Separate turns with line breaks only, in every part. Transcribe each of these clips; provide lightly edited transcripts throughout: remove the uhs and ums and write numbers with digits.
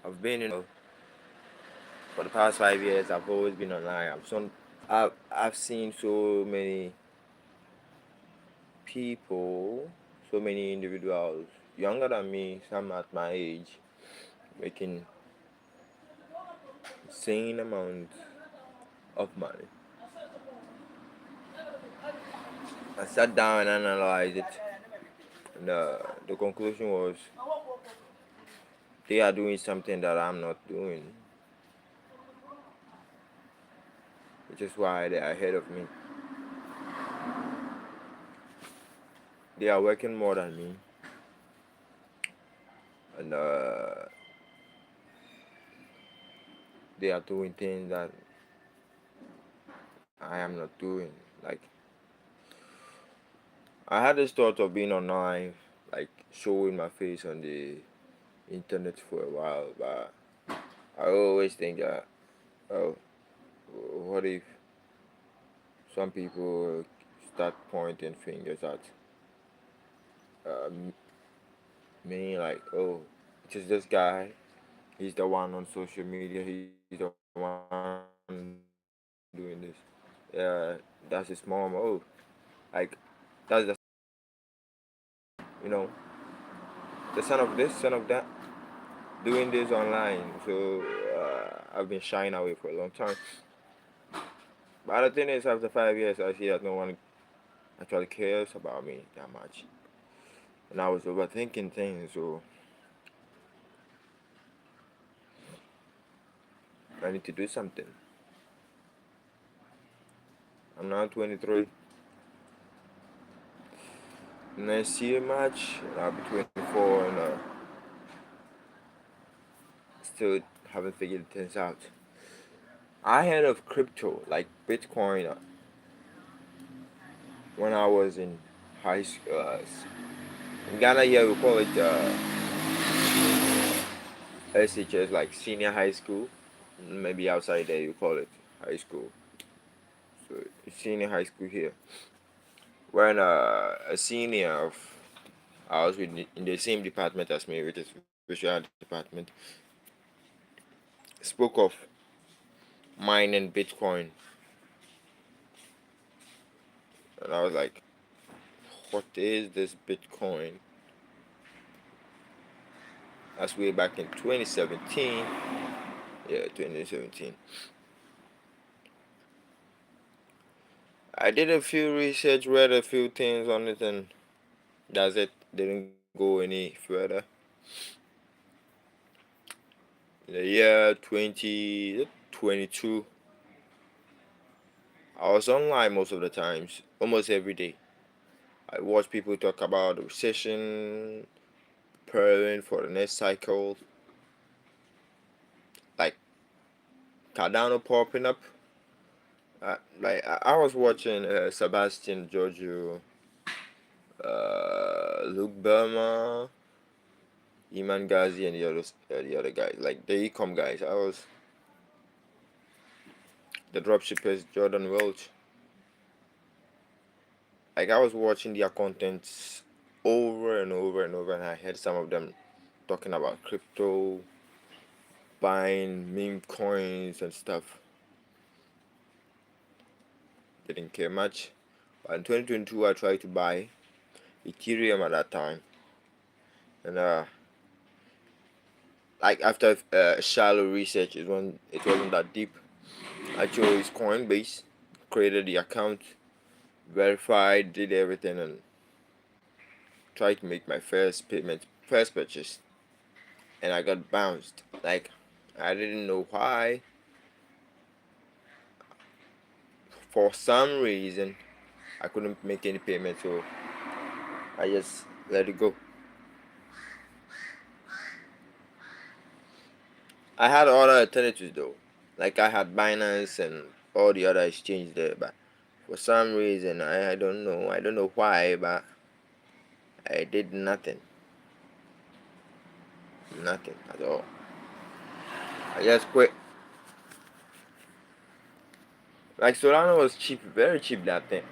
I've been for the past 5 years. I've always been online. I've seen so many people, so many individuals younger than me, some at my age, making insane amounts of money. I sat down and analyzed it, and the conclusion was they are doing something that I'm not doing, which is why they are ahead of me. They are working more than me, and they are doing things that I am not doing. Like, I had this thought of being online, like showing my face on the internet for a while, but I always think that, oh, what if some people start pointing fingers at uh, me, like, oh, it is this guy, he's the one on social media, he's the one doing this. That's his mom. Oh, like, that's the you know the son of this, son of that, doing this online. So I've been shying away for a long time. But the thing is, after 5 years, I see that no one actually cares about me that much, and I was overthinking things. So I need to do something. I'm now 23. Next year, March, I'll be 24, and still haven't figured things out. I heard of crypto, like Bitcoin, when I was in high school. In Ghana, here we call it SHS, like senior high school. Maybe outside there you call it high school. So it's senior high school here. When a senior of ours in the same department as me, which is visual department, spoke of mining Bitcoin, and I was like, "What is this Bitcoin?" That's way back in 2017. Yeah, 2017. I did a few research, read a few things on it, and that's it. Didn't go any further. In the year 2022, I was online most of the times, almost every day. I watched people talk about the recession, preparing for the next cycle, like Cardano popping up. I was watching Sebastian Giorgio, Luke Burma, Iman Ghazi, and the other guys, like the ecom guys. I was the dropshippers, Jordan Welch. Like I was watching their contents over and over and over, and I heard some of them talking about crypto, buying meme coins and stuff. Didn't care much. But in 2022, I tried to buy Ethereum at that time, and like after shallow research, it wasn't that deep. I chose Coinbase, created the account, verified, did everything, and tried to make my first purchase, and I got bounced. Like I didn't know why. For some reason, I couldn't make any payment, so I just let it go. I had other alternatives though, like I had Binance and all the other exchanges there, but for some reason I don't know why, but I did nothing at all. I just quit. Like Solana was cheap, very cheap back then,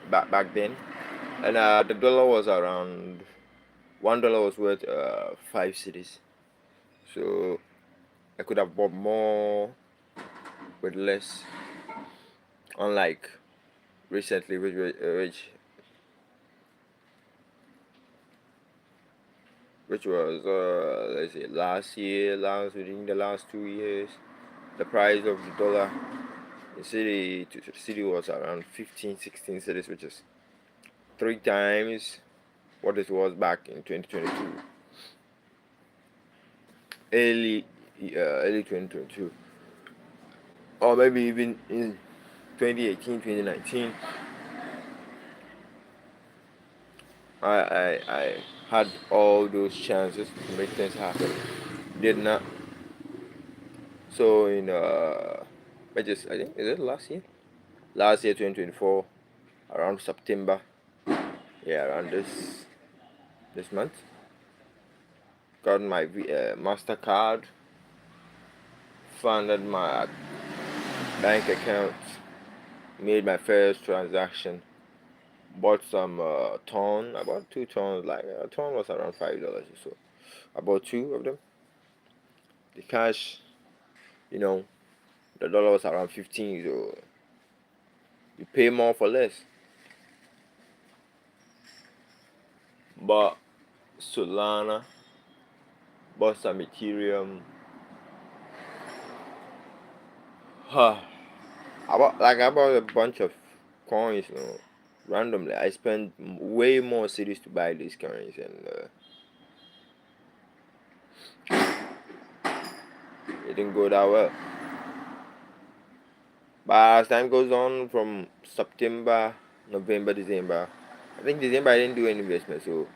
and the dollar was around $1 was worth 5 cities. So I could have bought more with less. Unlike recently, which was let's say within the last 2 years, the price of the dollar in city to the city was around 15, 16 cities, which is 3 times what it was back in 2022, early early 2022, or maybe even in 2018, 2019. I had all those chances to make things happen, did not. So in I think is it last year 2024, around September, yeah, around this month, got my Mastercard, funded my bank account, made my first transaction, bought some ton. I bought 2 tons. Like a ton was around $5 or so. I bought two of them. The cash, you know, the dollar was around 15, so you pay more for less. Bought Solana, bought some Ethereum. Huh. I bought a bunch of coins, randomly. I spent way more cities to buy these coins, and it didn't go that well. But as time goes on, from September, November, December, I think December I didn't do any investment, so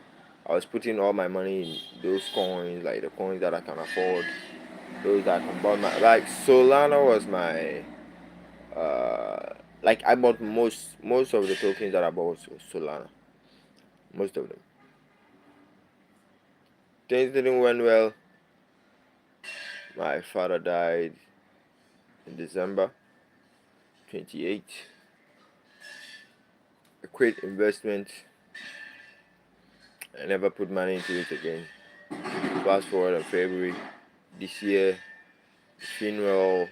I was putting all my money in those coins, like the coins that I can afford, those that I can buy. Like Solana was my like I bought most of the tokens that I bought was Solana, most of them. Things didn't went well. My father died in December 28th. I quit investment. I never put money into it again. Fast forward in February this year, the funeral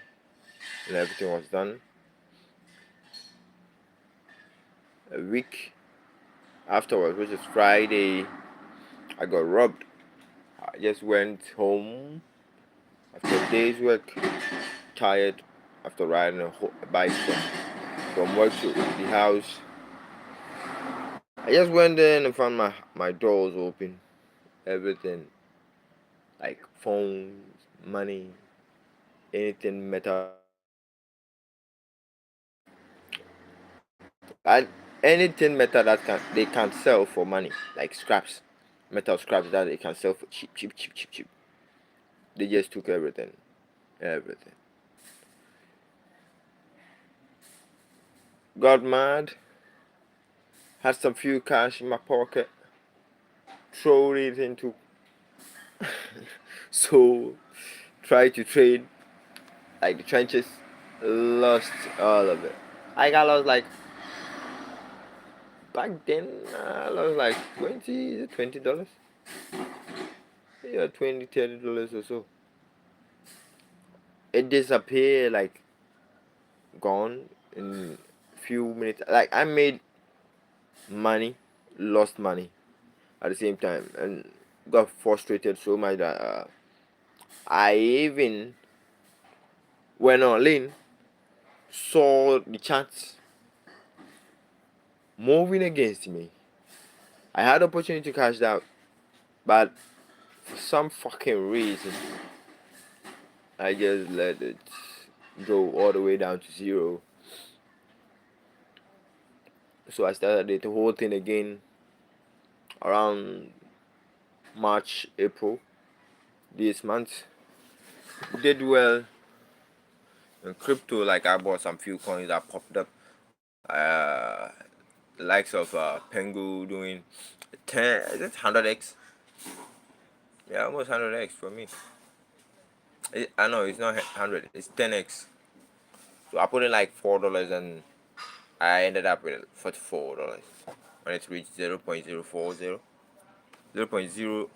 and everything was done. A week afterwards, which is Friday, I got robbed. I just went home after a day's work, tired after riding a bike from work to the house. I just went there and found my doors open, everything, like phones, money, anything metal. And anything metal that they can sell for money, like scraps, metal scraps that they can sell for cheap. They just took everything. Got mad, had some few cash in my pocket, throw it into so try to trade like the trenches, lost all of it. I got lost like back then. I lost like $20. Yeah, $20, $30 or so. It disappeared, like gone in few minutes. Like I made money, lost money at the same time, and got frustrated so much that I even went on in, saw the chance moving against me. I had the opportunity to cash out, but for some fucking reason, I just let it go all the way down to zero. So I started the whole thing again around March, April this month. Did well in crypto. Like I bought some few coins that popped up. Uh, the likes of Pengu doing 10, is it 100x? Yeah, almost 100x for me. I know it's not 100, it's 10x. So I put in like $4 and I ended up with $44 when it reached 0.040, 0.0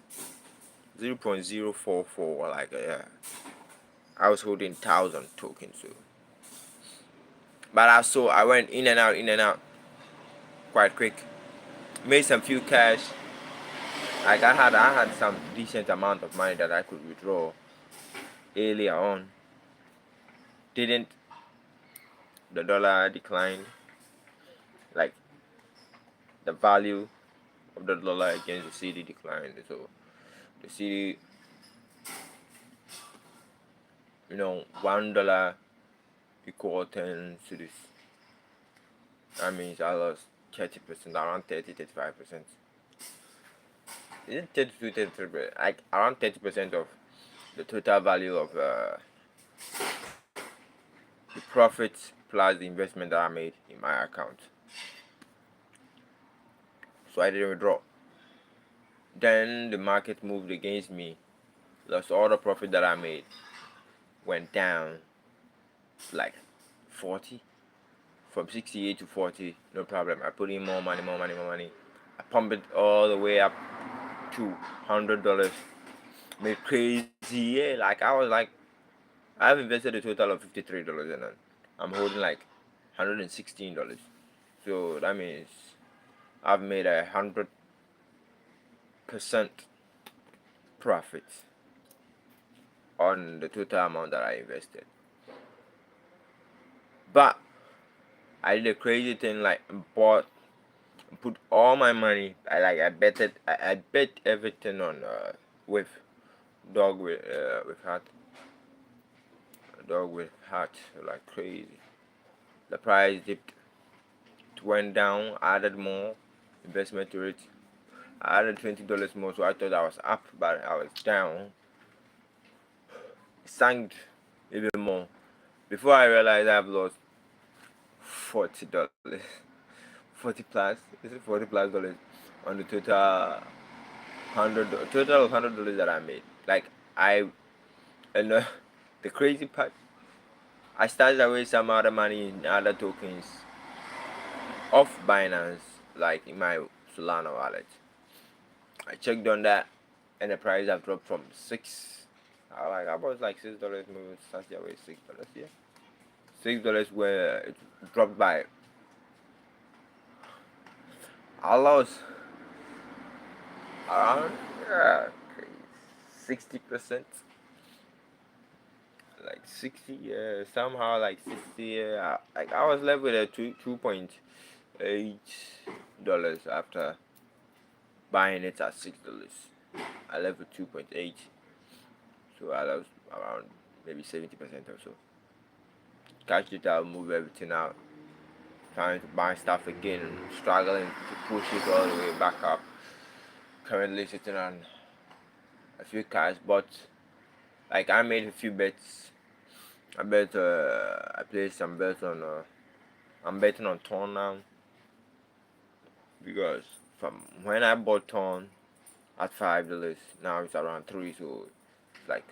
0.044, like yeah. I was holding 1,000 tokens. So, but I went in and out quite quick. Made some few cash. Like I had some decent amount of money that I could withdraw earlier on. Didn't the dollar declined? Like the value of the dollar against the CD declined. So the CD, $1 equal 10 cedis. That means I lost 30%, around 35%. Is it 33%? Like around 30% of the total value of the profits plus the investment that I made in my account. So I didn't withdraw. Then the market moved against me. Lost all the profit that I made. Went down like 40. From 68 to 40, no problem. I put in more money. I pumped it all the way up to $100. Made crazy, yeah. Like I was like, I've invested a total of $53 and I'm holding like $116. So that means I've made 100% profit on the total amount that I invested. But I did a crazy thing, like put all my money. I bet everything on with dog with heart, dog with heart, like crazy. The price dipped, it went down. I added more investment to it. I added $20 more, so I thought I was up, but I was down. It sank even more. Before I realized, I've lost $40, 40 plus. Is it $40 plus on the total of $100 that I made? Like and the crazy part, I started away some other money in other tokens off Binance, like in my Solana wallet. I checked on that, and the price have dropped from I was like $6, maybe started away $6, yeah. $6 where it dropped by. I lost around 60%, like 60, somehow like 60. Like I was left with a $2.8 after buying it at $6. I left with 2.8, so I lost around maybe 70% or so. Catch it out, move everything out, trying to buy stuff again, struggling to push it all the way back up. Currently sitting on a few cars, but like I made a few bets. I placed some bets on. I'm betting on Torn now because from when I bought Torn at $5, now it's around 3, so it's like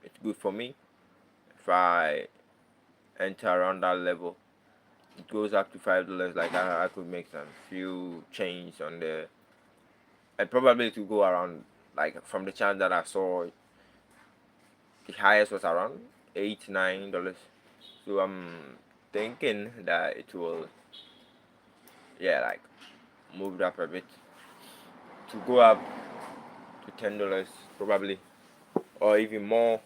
it's good for me. If I enter around that level, it goes up to $5. Like I could make some few change on there, and probably to go around, like from the chance that I saw, the highest was around $8-9. So I'm thinking that it will, yeah, like moved up a bit to go up to $10 probably, or even more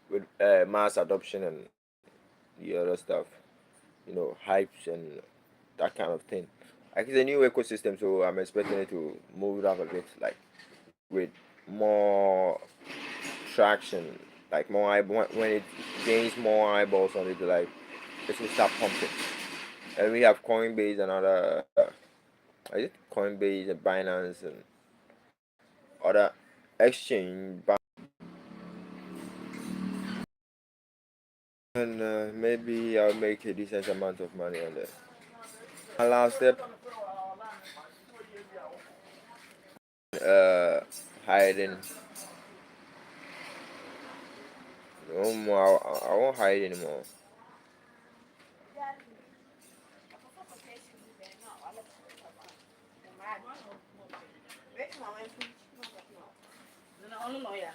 with mass adoption and the other stuff, hypes and that kind of thing. Like it's a new ecosystem, so I'm expecting it to move up a bit, like with more traction, like when it gains more eyeballs on it, like it will start pumping. And we have Coinbase and other, is it Coinbase and Binance and other exchange, and maybe I'll make a decent amount of money on that. My last step, uh, hiding. No more. I won't hide anymore.
ọnụ nọ ya